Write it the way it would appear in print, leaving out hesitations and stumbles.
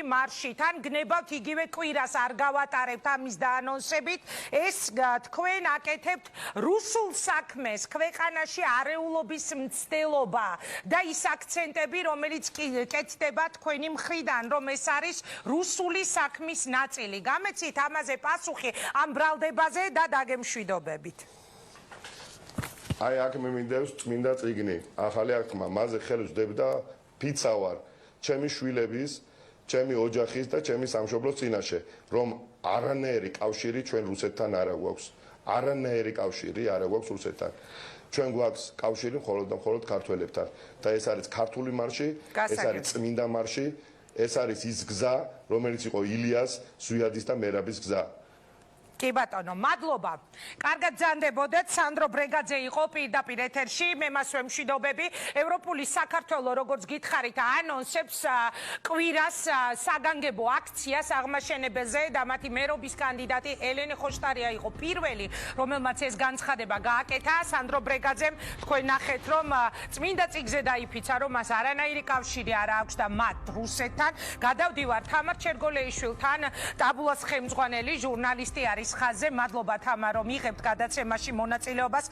მარშით, ან გნებავთ იგივე კვირას არ გავატარებთ ამის დაანონსებით, ეს თქვენ აკეთებთ რუსულ საქმეს, ქვეყანაში არეულობის მცდელობა და ის აქცენტები, რომელიც კეთდება თქვენი მხრიდან, რომ ეს არის რუსული საქმის ნაწილი. გამეცით ამაზე პასუხი ამ ბრალდებაზე და დაგემშვიდობებით. აი აქ მიმდევს წმინდა წიგნი, ახალი აღთქმა, მასზე ხელს ვდებ და ფიცა ვარ ჩემი შვილების, ჩემი ოჯახის და ჩემი სამშობლოს წინაშე, რომ არანაირი კავშირი ჩვენ რუსეთთან არ აქვს. არანაირი კავშირი არ აქვს რუსეთთან. ჩვენ გვაქვს კავშირი მხოლოდ და მხოლოდ ქართველებთან და ეს არის ქართული მარში, ეს არის წმინდა მარში, ეს არის ის გზა, რომელიც იყო ილიას, ზვიადის და მერაბის გზა. კი ბატონო, მადლობა. კარგად ძანდებოდეთ, სანდრო ბრეგაძე იყო პირდაპირ ეთერში, მე მას ვემშვიდობები. ევროპული საქართველო, როგორც გითხარით, ანონსებს კვირას საგანგებო აქციას აღმაშენებელზე და მათი მერობის კანდიდატი ელენე ხოშტარია იყო პირველი, რომელმაც ეს განცხადება გააკეთა. სანდრო ბრეგაძემ თქვენ ნახეთ, რომ წმინდა წიგნზე დაიფიცა, რომ მას არანაირი კავშირი არ აქვს და მათ რუსეთთან. გადავდივართ თამარ ჩერგოლეიშვილთან, ტაბულას ხელმძღვანელი ჟურნალისტი არის ხაზზე. მადლობა თამარ, რომ იღებთ გადაცემაში მონაწილეობას.